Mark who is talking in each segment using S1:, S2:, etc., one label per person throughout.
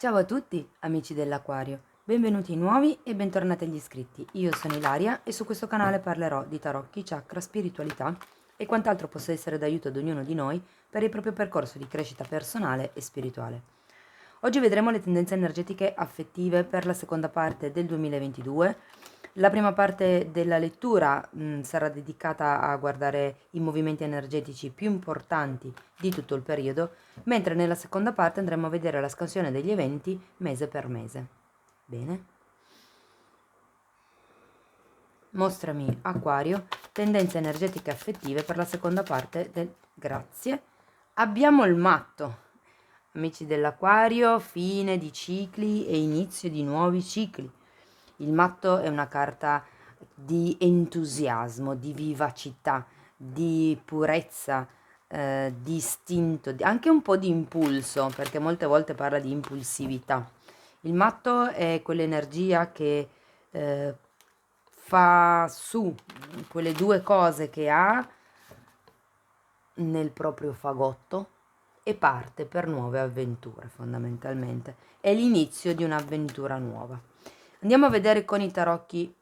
S1: Ciao a tutti, amici dell'Aquario, benvenuti nuovi e bentornati agli iscritti. Io sono Ilaria e su questo canale parlerò di tarocchi, chakra, spiritualità e quant'altro possa essere d'aiuto ad ognuno di noi per il proprio percorso di crescita personale e spirituale. Oggi vedremo le tendenze energetiche affettive per la seconda parte del 2022. La prima parte della lettura sarà dedicata a guardare i movimenti energetici più importanti di tutto il periodo, mentre nella seconda parte andremo a vedere la scansione degli eventi mese per mese. Bene? Mostrami, Acquario, tendenze energetiche affettive per la seconda parte del... Grazie. Abbiamo il matto. Amici dell'Acquario, fine di cicli e inizio di nuovi cicli. Il matto è una carta di entusiasmo, di vivacità, di purezza, di istinto, anche un po' di impulso, perché molte volte parla di impulsività. Il matto è quell'energia che fa su quelle due cose che ha nel proprio fagotto e parte per nuove avventure, fondamentalmente. È l'inizio di un'avventura nuova. Andiamo a vedere con i tarocchi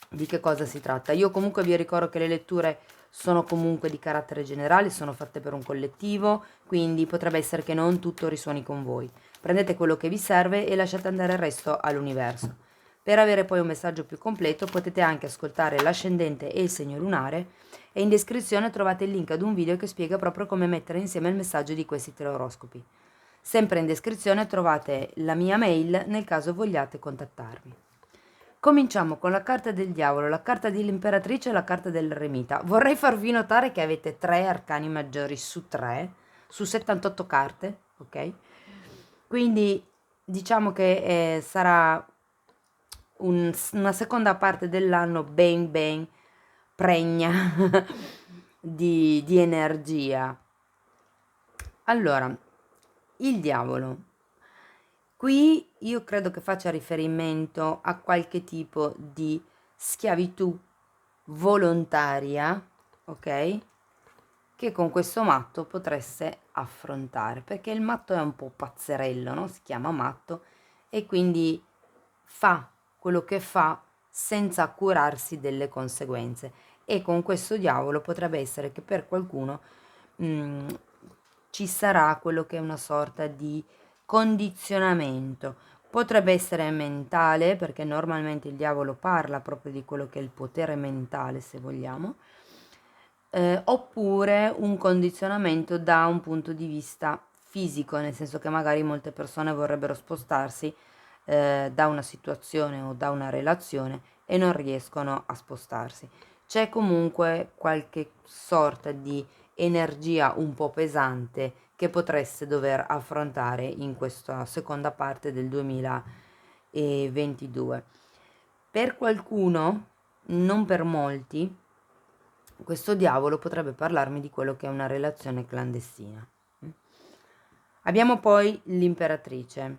S1: di che cosa si tratta. Io comunque vi ricordo che le letture sono comunque di carattere generale, sono fatte per un collettivo, quindi potrebbe essere che non tutto risuoni con voi. Prendete quello che vi serve e lasciate andare il resto all'universo. Per avere poi un messaggio più completo potete anche ascoltare l'ascendente e il segno lunare e in descrizione trovate il link ad un video che spiega proprio come mettere insieme il messaggio di questi tre oroscopi. Sempre in descrizione trovate la mia mail nel caso vogliate contattarmi. Cominciamo con la carta del diavolo, la carta dell'imperatrice e la carta dell'eremita. Vorrei farvi notare che avete 3 arcani maggiori su 3, su 78 carte, ok? Quindi diciamo che sarà una seconda parte dell'anno ben pregna di energia. Allora, il diavolo. Qui io credo che faccia riferimento a qualche tipo di schiavitù volontaria, ok? Che con questo matto potreste affrontare, perché il matto è un po' pazzerello, no? Si chiama matto e quindi fa quello che fa senza curarsi delle conseguenze. E con questo diavolo potrebbe essere che per qualcuno mh, ci sarà quello che è una sorta di condizionamento. Potrebbe essere mentale, perché normalmente il diavolo parla proprio di quello che è il potere mentale, se vogliamo, oppure un condizionamento da un punto di vista fisico, nel senso che magari molte persone vorrebbero spostarsi da una situazione o da una relazione e non riescono a spostarsi. C'è comunque qualche sorta di energia un po' pesante che potreste dover affrontare in questa seconda parte del 2022. Per qualcuno, non per molti, questo diavolo potrebbe parlarmi di quello che è una relazione clandestina. Abbiamo poi l'imperatrice.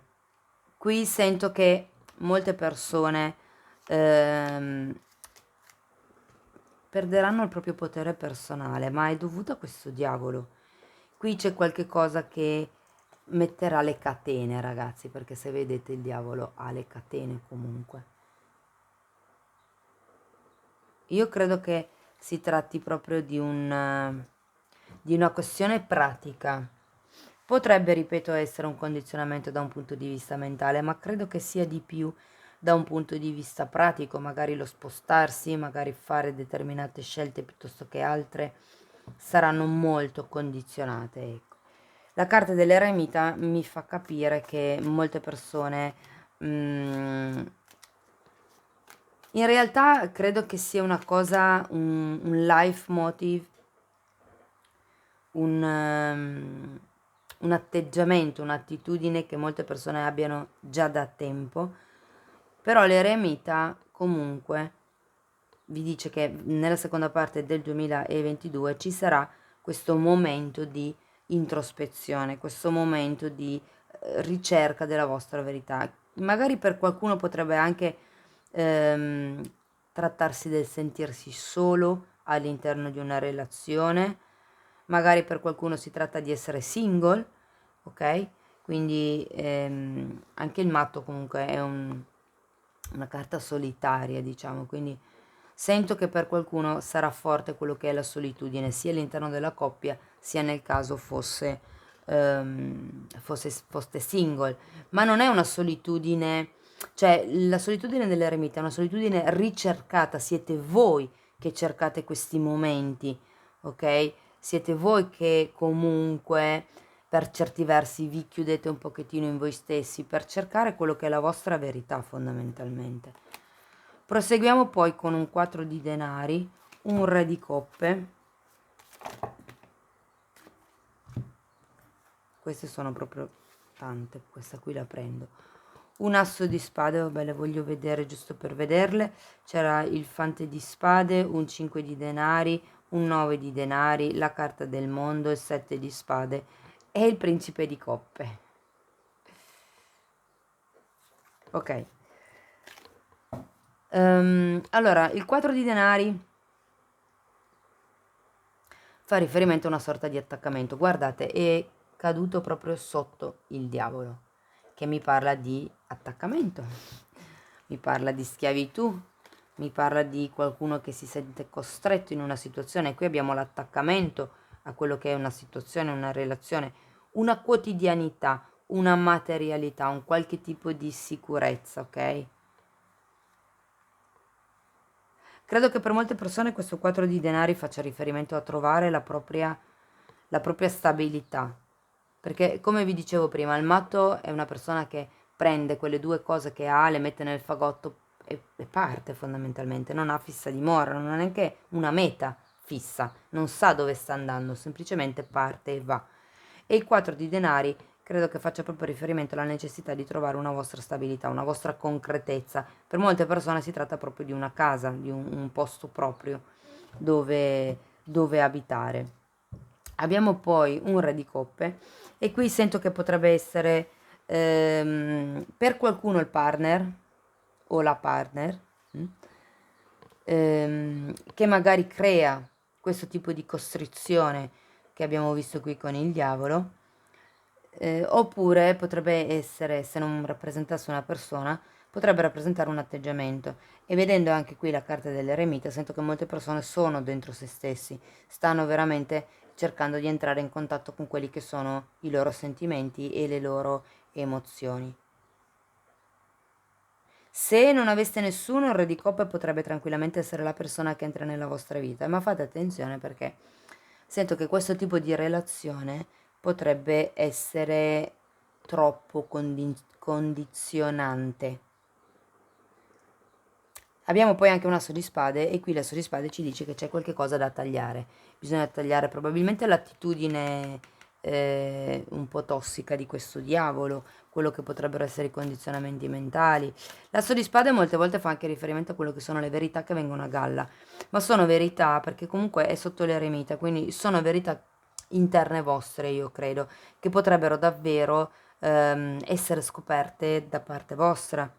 S1: Qui sento che molte persone perderanno il proprio potere personale, ma è dovuto a questo diavolo. Qui c'è qualche cosa che metterà le catene, ragazzi, perché se vedete il diavolo ha le catene comunque. Io credo che si tratti proprio di una questione pratica. Potrebbe, ripeto, essere un condizionamento da un punto di vista mentale, ma credo che sia di più da un punto di vista pratico, magari lo spostarsi, magari fare determinate scelte piuttosto che altre saranno molto condizionate, ecco. La carta dell'eremita mi fa capire che molte persone in realtà credo che sia una cosa, un life motive, un atteggiamento, un'attitudine che molte persone abbiano già da tempo, però l'eremita comunque vi dice che nella seconda parte del 2022 ci sarà questo momento di introspezione, questo momento di ricerca della vostra verità. Magari per qualcuno potrebbe anche ehm, trattarsi del sentirsi solo all'interno di una relazione, magari per qualcuno si tratta di essere single, ok? quindi anche il matto comunque è una carta solitaria, diciamo, quindi sento che per qualcuno sarà forte quello che è la solitudine, sia all'interno della coppia, sia nel caso foste single, ma non è una solitudine, cioè la solitudine dell'eremita è una solitudine ricercata, siete voi che cercate questi momenti, ok? Siete voi che comunque per certi versi vi chiudete un pochettino in voi stessi per cercare quello che è la vostra verità fondamentalmente. Proseguiamo poi con un 4 di denari, un re di coppe. Queste sono proprio tante, questa qui la prendo. Un asso di spade, vabbè, le voglio vedere giusto per vederle. C'era il fante di spade, un 5 di denari, un 9 di denari, la carta del mondo, il 7 di spade e il principe di coppe. Ok. Allora, il 4 di denari fa riferimento a una sorta di attaccamento. Guardate, è caduto proprio sotto il diavolo, che mi parla di attaccamento, mi parla di schiavitù, mi parla di qualcuno che si sente costretto in una situazione. Qui abbiamo l'attaccamento a quello che è una situazione, una relazione, una quotidianità, una materialità, un qualche tipo di sicurezza, ok? Credo che per molte persone questo 4 di denari faccia riferimento a trovare la propria stabilità. Perché, come vi dicevo prima, il matto è una persona che prende quelle due cose che ha, le mette nel fagotto e parte fondamentalmente. Non ha fissa dimora, non ha neanche una meta fissa, non sa dove sta andando, semplicemente parte e va. E il 4 di denari credo che faccia proprio riferimento alla necessità di trovare una vostra stabilità, una vostra concretezza. Per molte persone si tratta proprio di una casa, di un posto proprio dove abitare. Abbiamo poi un re di coppe e qui sento che potrebbe essere per qualcuno il partner o la partner mm, che magari crea questo tipo di costrizione che abbiamo visto qui con il diavolo, oppure potrebbe essere, se non rappresentasse una persona, potrebbe rappresentare un atteggiamento. E vedendo anche qui la carta dell'eremita, sento che molte persone sono dentro se stessi, stanno veramente cercando di entrare in contatto con quelli che sono i loro sentimenti e le loro emozioni. Se non aveste nessuno, il re di coppe potrebbe tranquillamente essere la persona che entra nella vostra vita, ma fate attenzione perché sento che questo tipo di relazione potrebbe essere troppo condizionante. Abbiamo poi anche un asso di spade e qui l'asso di spade ci dice che c'è qualche cosa da tagliare. Bisogna tagliare probabilmente l'attitudine un po' tossica di questo diavolo, quello che potrebbero essere i condizionamenti mentali. L'asso di spade molte volte fa anche riferimento a quello che sono le verità che vengono a galla, ma sono verità perché comunque è sotto l'eremita, quindi sono verità interne vostre, io credo, che potrebbero davvero essere scoperte da parte vostra.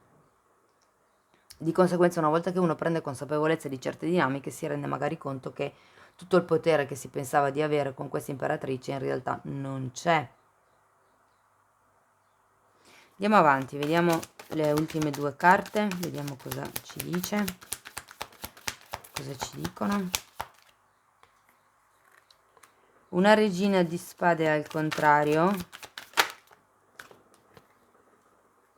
S1: Di conseguenza, una volta che uno prende consapevolezza di certe dinamiche, si rende magari conto che tutto il potere che si pensava di avere con questa imperatrice in realtà non c'è. Andiamo avanti, vediamo le ultime due carte, vediamo cosa ci dice, cosa ci dicono. Una regina di spade al contrario,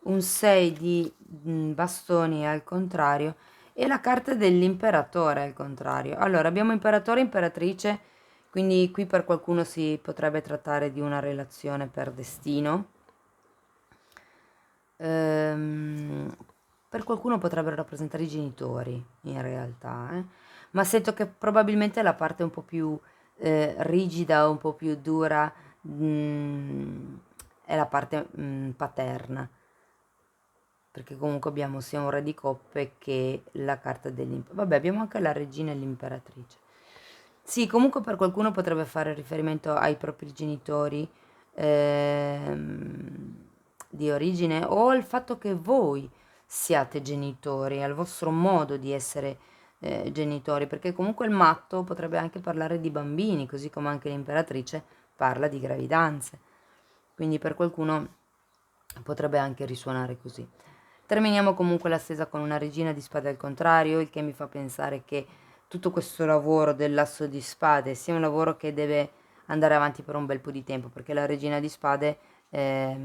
S1: un 6 di bastoni al contrario e la carta dell'imperatore al contrario. Allora, abbiamo imperatore e imperatrice, quindi qui per qualcuno si potrebbe trattare di una relazione per destino. Per qualcuno potrebbero rappresentare i genitori, in realtà, ma sento che probabilmente la parte un po' più rigida, un po' più dura, è la parte paterna perché comunque abbiamo sia un re di coppe che la carta dell'imperatrice. Vabbè, abbiamo anche la regina e l'imperatrice. Sì, comunque per qualcuno potrebbe fare riferimento ai propri genitori di origine o al fatto che voi siate genitori, al vostro modo di essere genitori, perché comunque il matto potrebbe anche parlare di bambini, così come anche l'imperatrice parla di gravidanze. Quindi per qualcuno potrebbe anche risuonare così. Terminiamo comunque la stesa con una regina di spade al contrario, il che mi fa pensare che tutto questo lavoro dell'asso di spade sia un lavoro che deve andare avanti per un bel po' di tempo, perché la regina di spade è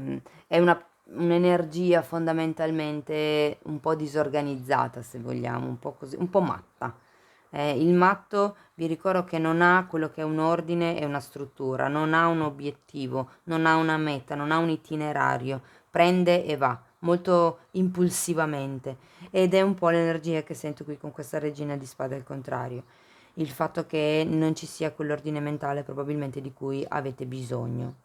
S1: un'energia fondamentalmente un po' disorganizzata, se vogliamo, un po' così, un po' matta. Il matto, vi ricordo che non ha quello che è un ordine e una struttura, non ha un obiettivo, non ha una meta, non ha un itinerario, prende e va molto impulsivamente, ed è un po' l'energia che sento qui con questa regina di spade al contrario. Il fatto che non ci sia quell'ordine mentale probabilmente di cui avete bisogno.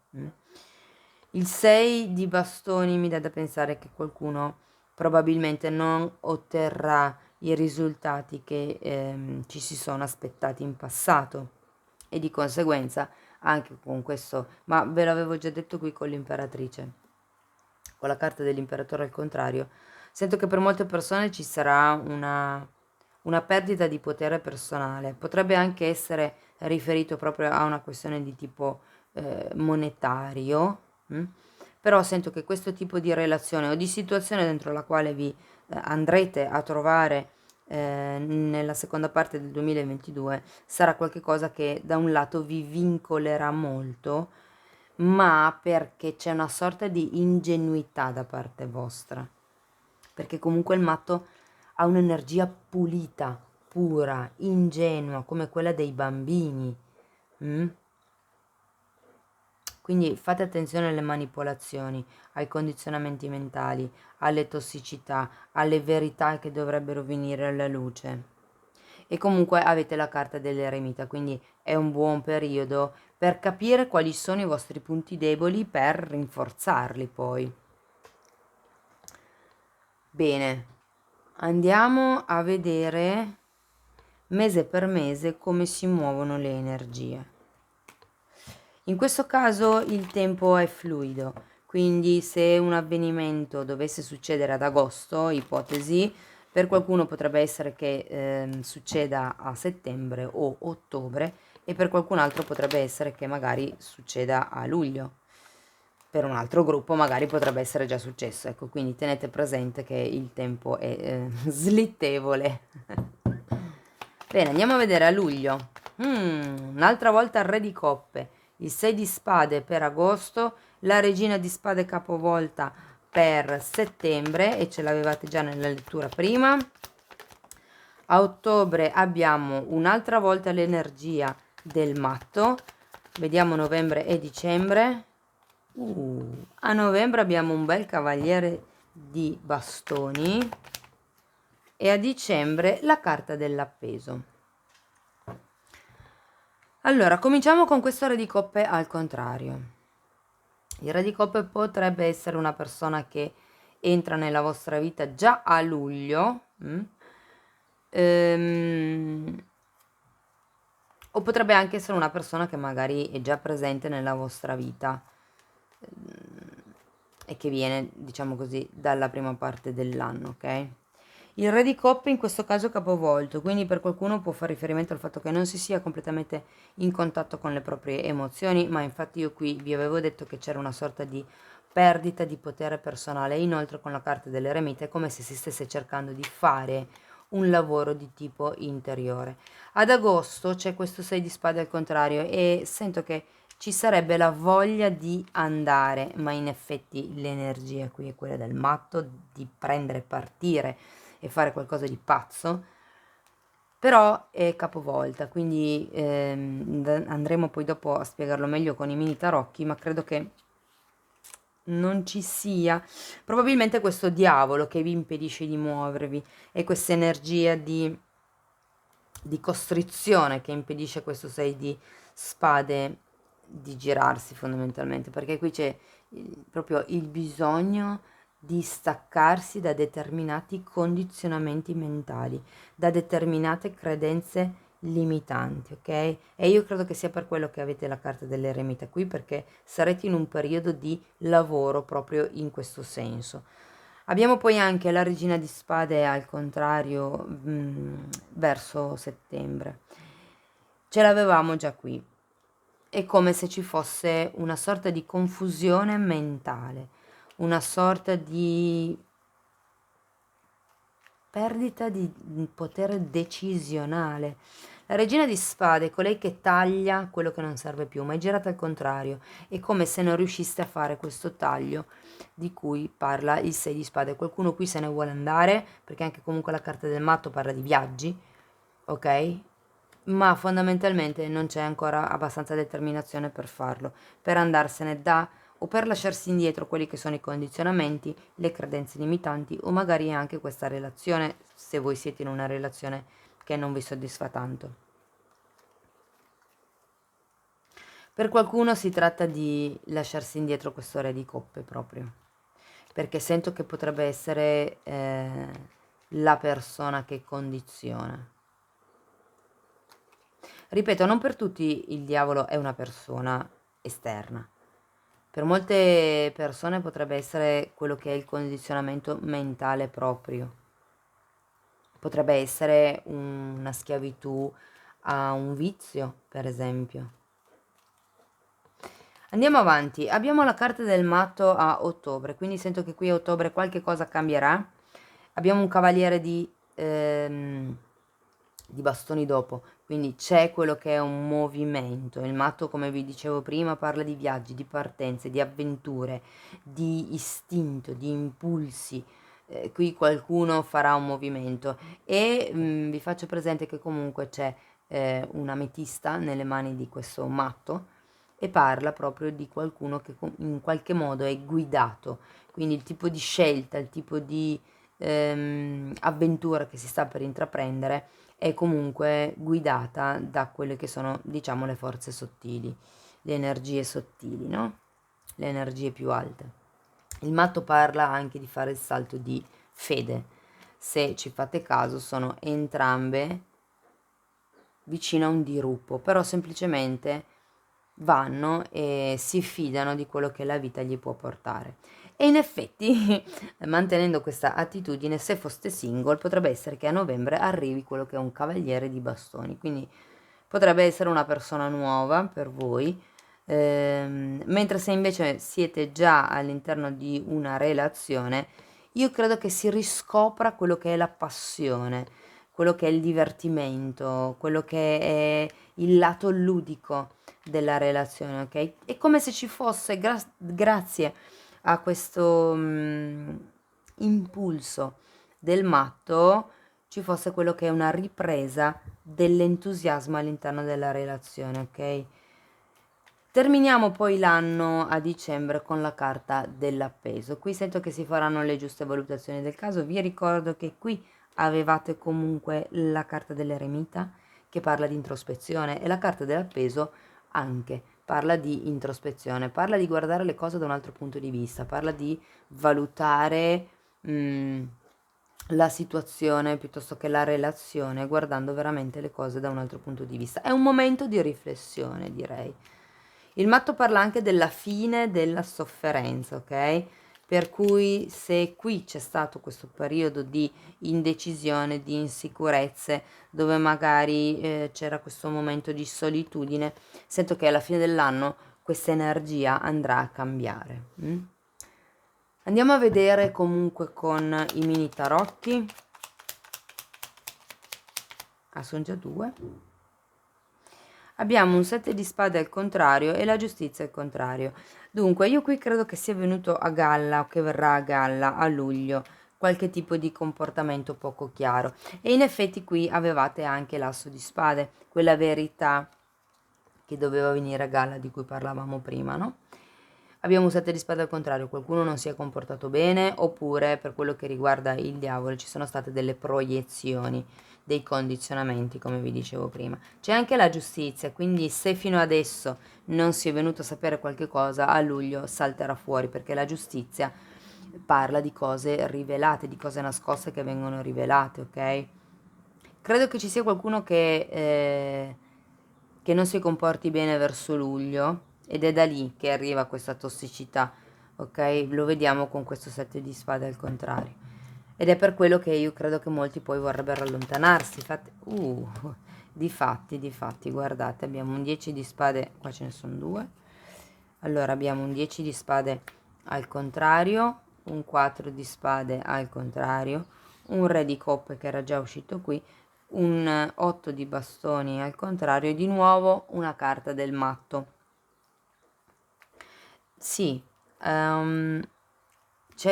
S1: Il 6 di bastoni mi dà da pensare che qualcuno probabilmente non otterrà i risultati che ci si sono aspettati in passato, e di conseguenza anche con questo, ma ve l'avevo già detto qui con l'imperatrice, con la carta dell'imperatore al contrario, sento che per molte persone ci sarà una perdita di potere personale. Potrebbe anche essere riferito proprio a una questione di tipo monetario, però sento che questo tipo di relazione o di situazione dentro la quale vi andrete a trovare nella seconda parte del 2022 sarà qualcosa che da un lato vi vincolerà molto, ma perché c'è una sorta di ingenuità da parte vostra, perché comunque il matto ha un'energia pulita, pura, ingenua, come quella dei bambini. mm? Quindi fate attenzione alle manipolazioni, ai condizionamenti mentali, alle tossicità, alle verità che dovrebbero venire alla luce. E comunque avete la carta dell'eremita, quindi è un buon periodo per capire quali sono i vostri punti deboli per rinforzarli poi. Bene, andiamo a vedere mese per mese come si muovono le energie. In questo caso il tempo è fluido, quindi se un avvenimento dovesse succedere ad agosto, ipotesi, per qualcuno potrebbe essere che succeda a settembre o ottobre, e per qualcun altro potrebbe essere che magari succeda a luglio. Per un altro gruppo magari potrebbe essere già successo, ecco, quindi tenete presente che il tempo è slittevole. Bene, andiamo a vedere a luglio. Un'altra volta il re di coppe, il 6 di spade per agosto, la regina di spade capovolta per settembre, e ce l'avevate già nella lettura prima. A ottobre abbiamo un'altra volta l'energia del matto. Vediamo novembre e dicembre. A novembre abbiamo un bel cavaliere di bastoni, e a dicembre la carta dell'appeso. Allora, cominciamo con questo re di coppe al contrario. Il re di coppe potrebbe essere una persona che entra nella vostra vita già a luglio, o potrebbe anche essere una persona che magari è già presente nella vostra vita e che viene, diciamo così, dalla prima parte dell'anno, ok? Il re di coppe in questo caso capovolto, quindi per qualcuno può fare riferimento al fatto che non si sia completamente in contatto con le proprie emozioni, ma infatti io qui vi avevo detto che c'era una sorta di perdita di potere personale. Inoltre con la carta dell'eremita è come se si stesse cercando di fare un lavoro di tipo interiore. Ad agosto c'è questo 6 di spade al contrario, e sento che ci sarebbe la voglia di andare, ma in effetti l'energia qui è quella del matto, di prendere, partire e fare qualcosa di pazzo, però è capovolta, quindi andremo poi dopo a spiegarlo meglio con i mini tarocchi, ma credo che non ci sia probabilmente questo diavolo che vi impedisce di muovervi, e questa energia di costrizione che impedisce questo 6 di spade di girarsi fondamentalmente, perché qui c'è proprio il bisogno di staccarsi da determinati condizionamenti mentali, da determinate credenze limitanti, ok? E io credo che sia per quello che avete la carta dell'eremita qui, perché sarete in un periodo di lavoro proprio in questo senso. Abbiamo poi anche la regina di spade al contrario, verso settembre. Ce l'avevamo già qui. È come se ci fosse una sorta di confusione mentale, una sorta di perdita di potere decisionale. La regina di spade è colei che taglia quello che non serve più, ma è girata al contrario. È come se non riuscisse a fare questo taglio di cui parla il 6 di spade. Qualcuno qui se ne vuole andare, perché anche comunque la carta del matto parla di viaggi, ok? Ma fondamentalmente non c'è ancora abbastanza determinazione per farlo, per andarsene da o per lasciarsi indietro quelli che sono i condizionamenti, le credenze limitanti o magari anche questa relazione, se voi siete in una relazione che non vi soddisfa tanto. Per qualcuno si tratta di lasciarsi indietro questo re di coppe proprio, perché sento che potrebbe essere la persona che condiziona. Ripeto, non per tutti il diavolo è una persona esterna. Per molte persone potrebbe essere quello che è il condizionamento mentale proprio. Potrebbe essere una schiavitù a un vizio, per esempio. Andiamo avanti. Abbiamo la carta del matto a ottobre, quindi sento che qui a ottobre qualche cosa cambierà. Abbiamo un cavaliere di bastoni dopo, quindi c'è quello che è un movimento. Il matto, come vi dicevo prima, parla di viaggi, di partenze, di avventure, di istinto, di impulsi. Qui qualcuno farà un movimento e vi faccio presente che comunque c'è un'ametista nelle mani di questo matto e parla proprio di qualcuno che in qualche modo è guidato, quindi il tipo di scelta, il tipo di avventura che si sta per intraprendere è comunque guidata da quelle che sono, diciamo, le forze sottili, le energie sottili, no? Le energie più alte. Il matto parla anche di fare il salto di fede. Se ci fate caso, sono entrambe vicino a un diruppo, però semplicemente vanno e si fidano di quello che la vita gli può portare. E in effetti, mantenendo questa attitudine, se foste single, potrebbe essere che a novembre arrivi quello che è un cavaliere di bastoni, quindi potrebbe essere una persona nuova per voi, mentre se invece siete già all'interno di una relazione, io credo che si riscopra quello che è la passione, quello che è il divertimento, quello che è il lato ludico della relazione, ok? È come se ci fosse, grazie a questo impulso del matto, ci fosse quello che è una ripresa dell'entusiasmo all'interno della relazione, ok? Terminiamo poi l'anno a dicembre con la carta dell'appeso. Qui sento che si faranno le giuste valutazioni del caso. Vi ricordo che qui avevate comunque la carta dell'eremita che parla di introspezione e la carta dell'appeso anche parla di introspezione, parla di guardare le cose da un altro punto di vista, parla di valutare la situazione piuttosto che la relazione, guardando veramente le cose da un altro punto di vista. È un momento di riflessione, direi. Il matto parla anche della fine della sofferenza, ok? Per cui se qui c'è stato questo periodo di indecisione, di insicurezze, dove magari c'era questo momento di solitudine, sento che alla fine dell'anno questa energia andrà a cambiare. Andiamo a vedere comunque con i mini tarocchi. Ah, sono già due. Abbiamo un 7 di spade al contrario e la giustizia al contrario. Dunque, io qui credo che sia venuto a galla o che verrà a galla a luglio qualche tipo di comportamento poco chiaro. E in effetti qui avevate anche l'asso di spade, quella verità che doveva venire a galla di cui parlavamo prima, no? Abbiamo un 7 di spade al contrario, qualcuno non si è comportato bene oppure per quello che riguarda il diavolo ci sono state delle proiezioni, dei condizionamenti come vi dicevo prima. C'è anche la giustizia, quindi se fino adesso non si è venuto a sapere qualche cosa, a luglio salterà fuori perché la giustizia parla di cose rivelate, di cose nascoste che vengono rivelate, ok? Credo che ci sia qualcuno che non si comporti bene verso luglio ed è da lì che arriva questa tossicità, ok? Lo vediamo con questo 7 di spade al contrario. Ed è per quello che io credo che molti poi vorrebbero allontanarsi. Difatti, guardate, abbiamo un 10 di spade, qua ce ne sono due. Allora, abbiamo un 10 di spade al contrario, un 4 di spade al contrario, un re di coppe che era già uscito qui, un 8 di bastoni al contrario e di nuovo una carta del matto. Sì, c'è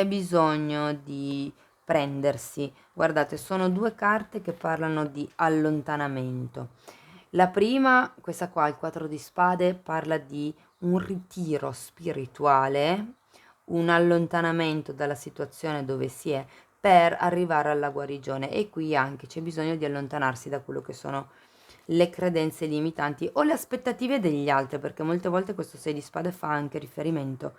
S1: bisogno di prendersi. Guardate, sono due carte che parlano di allontanamento. La prima, questa qua, il 4 di spade, parla di un ritiro spirituale, un allontanamento dalla situazione dove si è per arrivare alla guarigione. E qui anche c'è bisogno di allontanarsi da quello che sono le credenze limitanti o le aspettative degli altri, perché molte volte questo 6 di spade fa anche riferimento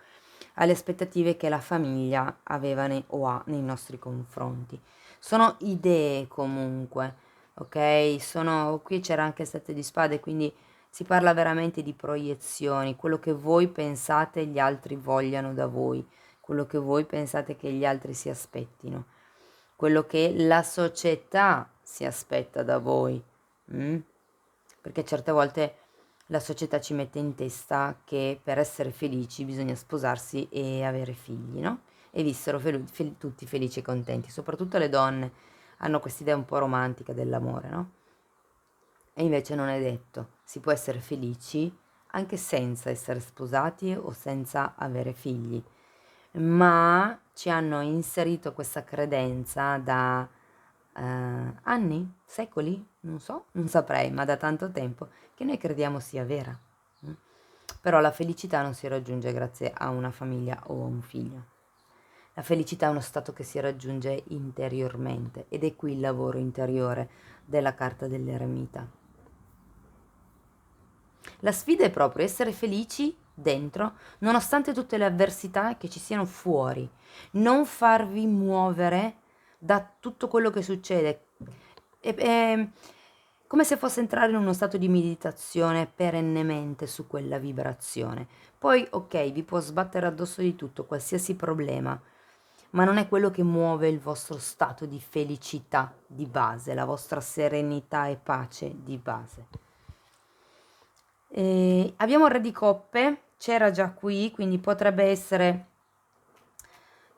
S1: alle aspettative che la famiglia aveva o ha nei nostri confronti. Sono idee comunque, ok? Qui c'era anche il 7 di spade, quindi si parla veramente di proiezioni, quello che voi pensate gli altri vogliano da voi, quello che voi pensate che gli altri si aspettino, quello che la società si aspetta da voi. Perché certe volte la società ci mette in testa che per essere felici bisogna sposarsi e avere figli, no? E vissero tutti felici e contenti, soprattutto le donne hanno quest'idea un po' romantica dell'amore, no? E invece non è detto, si può essere felici anche senza essere sposati o senza avere figli, ma ci hanno inserito questa credenza da anni, secoli, non so, non saprei, ma da tanto tempo che noi crediamo sia vera. Mm. Però la felicità non si raggiunge grazie a una famiglia o a un figlio. La felicità è uno stato che si raggiunge interiormente ed è qui il lavoro interiore della carta dell'eremita. La sfida è proprio essere felici dentro, nonostante tutte le avversità che ci siano fuori. Non farvi muovere da tutto quello che succede. È come se fosse entrare in uno stato di meditazione perennemente su quella vibrazione. Poi, ok, vi può sbattere addosso di tutto, qualsiasi problema, ma non è quello che muove il vostro stato di felicità di base, la vostra serenità e pace di base. Abbiamo il re di coppe, c'era già qui, quindi potrebbe essere...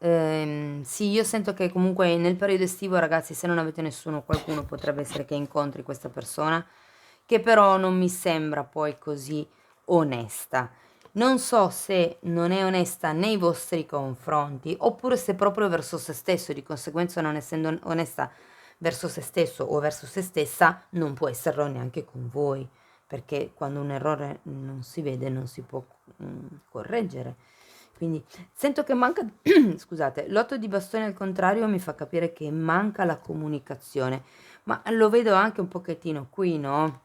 S1: sì, io sento che comunque nel periodo estivo, ragazzi, se non avete nessuno, qualcuno potrebbe essere che incontri questa persona, che però non mi sembra poi così onesta. Non so se non è onesta nei vostri confronti, oppure se proprio verso se stesso, di conseguenza non essendo onesta verso se stesso o verso se stessa, non può esserlo neanche con voi, perché quando un errore non si vede non si può correggere. Quindi sento che manca, scusate, l'otto di bastoni al contrario mi fa capire che manca la comunicazione, ma lo vedo anche un pochettino qui, no?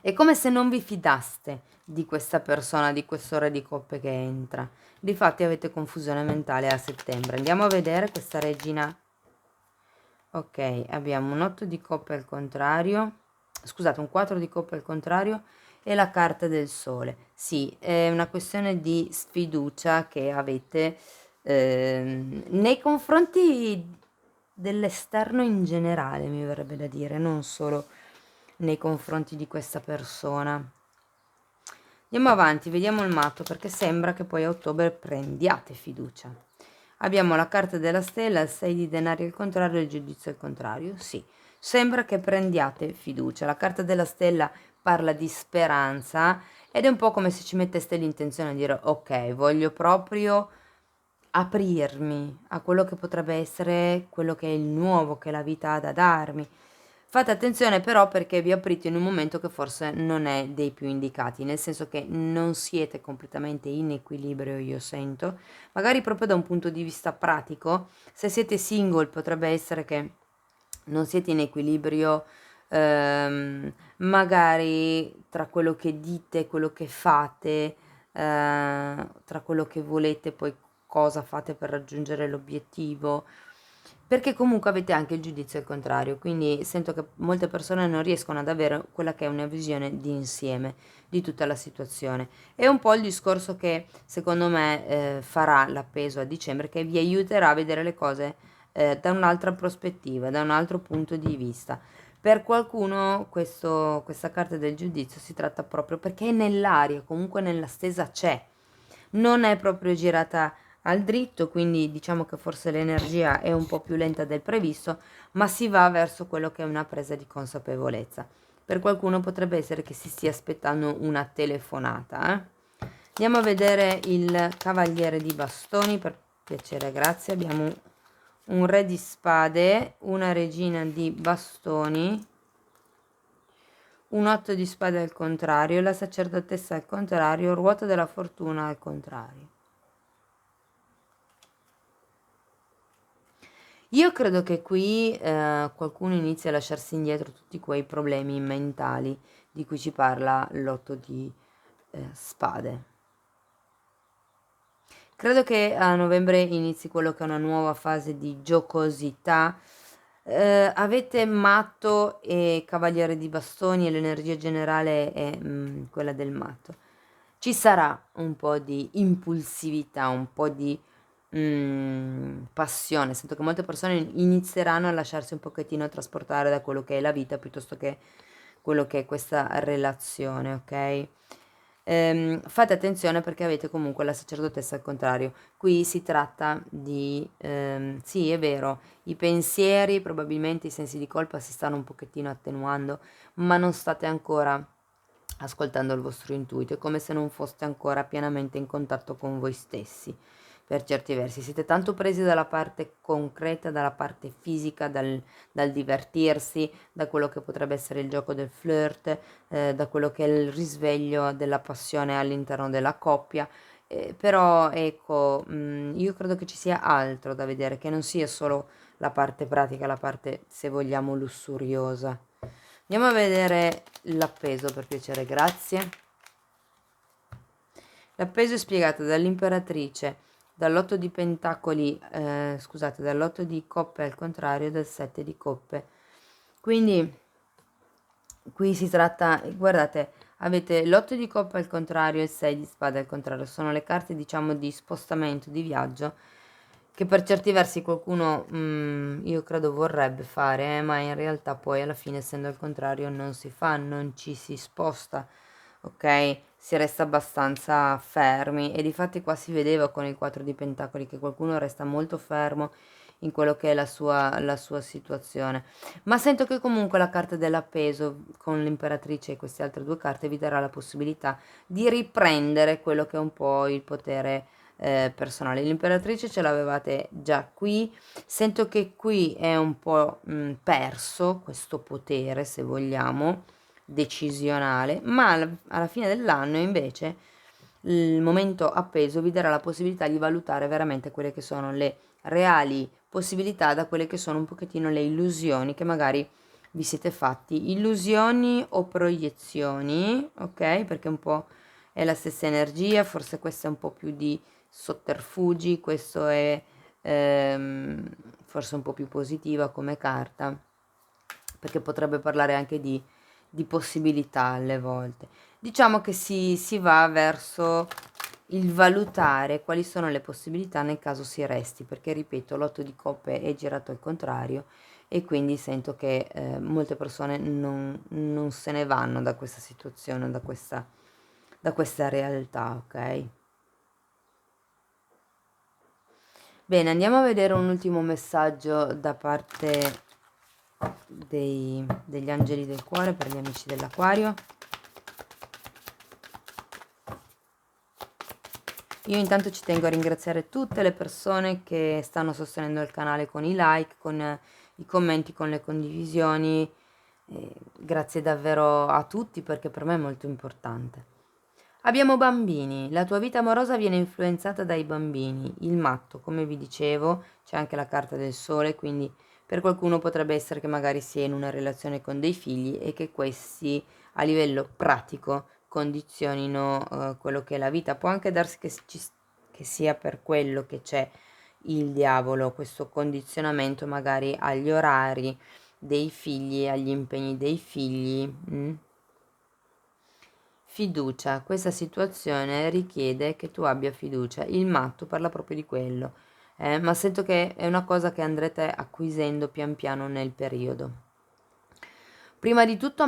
S1: È come se non vi fidaste di questa persona, di questo re di coppe che entra. Difatti avete confusione mentale a settembre. Andiamo a vedere questa regina. Ok, abbiamo un 8 di coppe al contrario, scusate, un 4 di coppe al contrario e la carta del sole. Sì, è una questione di sfiducia che avete nei confronti dell'esterno in generale, mi verrebbe da dire, non solo nei confronti di questa persona. Andiamo avanti, vediamo il matto perché sembra che poi a ottobre prendiate fiducia. Abbiamo la carta della stella, il 6 di denari al contrario e il giudizio al contrario. Sì, sembra che prendiate fiducia. La carta della stella parla di speranza ed è un po' come se ci metteste l'intenzione di dire ok, voglio proprio aprirmi a quello che potrebbe essere quello che è il nuovo che la vita ha da darmi. Fate attenzione però perché vi aprite in un momento che forse non è dei più indicati, nel senso che non siete completamente in equilibrio, io sento, magari proprio da un punto di vista pratico, se siete single potrebbe essere che non siete in equilibrio, magari tra quello che dite e quello che fate, tra quello che volete e poi cosa fate per raggiungere l'obiettivo, perché comunque avete anche il giudizio al contrario, quindi sento che molte persone non riescono ad avere quella che è una visione di insieme di tutta la situazione. È un po' il discorso che secondo me farà l'appeso a dicembre, che vi aiuterà a vedere le cose da un'altra prospettiva, da un altro punto di vista. Per qualcuno questa carta del giudizio si tratta proprio perché è nell'aria, comunque nella stesa c'è, non è proprio girata al dritto, quindi diciamo che forse l'energia è un po' più lenta del previsto, ma si va verso quello che è una presa di consapevolezza. Per qualcuno potrebbe essere che si stia aspettando una telefonata. Andiamo a vedere il cavaliere di bastoni, per piacere, grazie. Abbiamo un re di spade, una regina di bastoni, un 8 di spade al contrario, la sacerdotessa al contrario, ruota della fortuna al contrario. Io credo che qui qualcuno inizi a lasciarsi indietro tutti quei problemi mentali di cui ci parla l'otto di spade. Credo che a novembre inizi quello che è una nuova fase di giocosità. Avete matto e cavaliere di bastoni e l'energia generale è quella del matto. Ci sarà un po' di impulsività, un po' di passione. Sento che molte persone inizieranno a lasciarsi un pochettino trasportare da quello che è la vita piuttosto che quello che è questa relazione, ok? Fate attenzione perché avete comunque la sacerdotessa al contrario. Qui si tratta di, sì, è vero, i pensieri, probabilmente i sensi di colpa si stanno un pochettino attenuando, ma non state ancora ascoltando il vostro intuito, è come se non foste ancora pienamente in contatto con voi stessi. Per certi versi siete tanto presi dalla parte concreta, dalla parte fisica, dal divertirsi, da quello che potrebbe essere il gioco del flirt, da quello che è il risveglio della passione all'interno della coppia. Però ecco, io credo che ci sia altro da vedere, che non sia solo la parte pratica, la parte, se vogliamo, lussuriosa. Andiamo a vedere l'appeso, per piacere, grazie. L'appeso è spiegato dall'imperatrice, dall'otto di pentacoli, scusate, dall'otto di coppe al contrario, dal 7 di coppe. Quindi qui si tratta, guardate, avete l'8 di coppe al contrario e il 6 di spade al contrario, sono le carte diciamo di spostamento, di viaggio, che per certi versi qualcuno io credo vorrebbe fare, ma in realtà poi alla fine essendo al contrario non si fa, non ci si sposta, ok? Si resta abbastanza fermi e difatti qua si vedeva con il 4 di pentacoli che qualcuno resta molto fermo in quello che è la sua situazione. Ma sento che comunque la carta dell'appeso con l'imperatrice e queste altre due carte vi darà la possibilità di riprendere quello che è un po' il potere personale. L'imperatrice ce l'avevate già qui, sento che qui è un po' perso questo potere, se vogliamo, decisionale, ma alla fine dell'anno invece il momento appeso vi darà la possibilità di valutare veramente quelle che sono le reali possibilità da quelle che sono un pochettino le illusioni che magari vi siete fatti, illusioni o proiezioni, ok? Perché un po' è la stessa energia, forse questa è un po' più di sotterfugi, questo è forse un po' più positiva come carta, perché potrebbe parlare anche di possibilità alle volte. Diciamo che si va verso il valutare quali sono le possibilità nel caso si resti, perché ripeto, l'otto di coppe è girato al contrario e quindi sento che molte persone non se ne vanno da questa situazione, da questa realtà, ok? Bene, andiamo a vedere un ultimo messaggio da parte degli angeli del cuore per gli amici dell'Aquario. Io intanto ci tengo a ringraziare tutte le persone che stanno sostenendo il canale con i like, con i commenti, con le condivisioni. Grazie davvero a tutti perché per me è molto importante. Abbiamo bambini, la tua vita amorosa viene influenzata dai bambini. Il matto, come vi dicevo, c'è anche la carta del sole, quindi per qualcuno potrebbe essere che magari sia in una relazione con dei figli e che questi a livello pratico condizionino quello che è la vita. Può anche darsi che sia per quello che c'è il diavolo, questo condizionamento magari agli orari dei figli, agli impegni dei figli. Fiducia, questa situazione richiede che tu abbia fiducia. Il matto parla proprio di quello, ma sento che è una cosa che andrete acquisendo pian piano nel periodo. Prima di tutto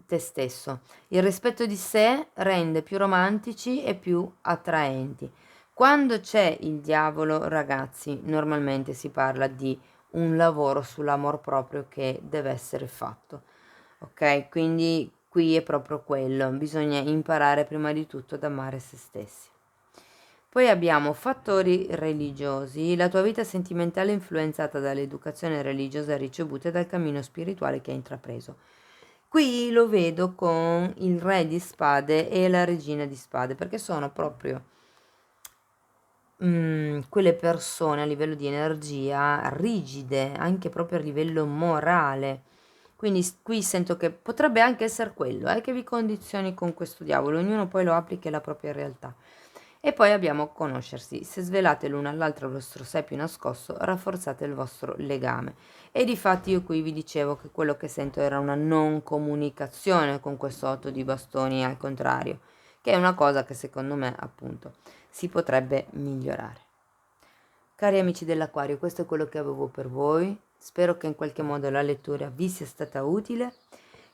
S1: te stesso. Il rispetto di sé rende più romantici e più attraenti. Quando c'è il diavolo, ragazzi, normalmente si parla di un lavoro sull'amor proprio che deve essere fatto. Ok? Quindi qui è proprio quello, bisogna imparare prima di tutto ad amare se stessi. Poi abbiamo fattori religiosi, la tua vita sentimentale è influenzata dall'educazione religiosa ricevuta e dal cammino spirituale che hai intrapreso. Qui lo vedo con il re di spade e la regina di spade, perché sono proprio quelle persone a livello di energia rigide, anche proprio a livello morale. Quindi qui sento che potrebbe anche essere quello, che vi condizioni con questo diavolo, ognuno poi lo applica alla propria realtà. E poi abbiamo conoscersi, se svelate l'uno all'altro il vostro sé più nascosto, rafforzate il vostro legame. E difatti io qui vi dicevo che quello che sento era una non comunicazione con questo 8 di bastoni al contrario, che è una cosa che secondo me appunto si potrebbe migliorare. Cari amici dell'Aquario, questo è quello che avevo per voi. Spero che in qualche modo la lettura vi sia stata utile.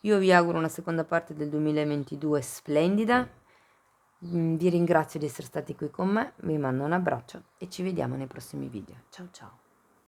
S1: Io vi auguro una seconda parte del 2022 splendida. Vi ringrazio di essere stati qui con me, vi mando un abbraccio e ci vediamo nei prossimi video. Ciao ciao!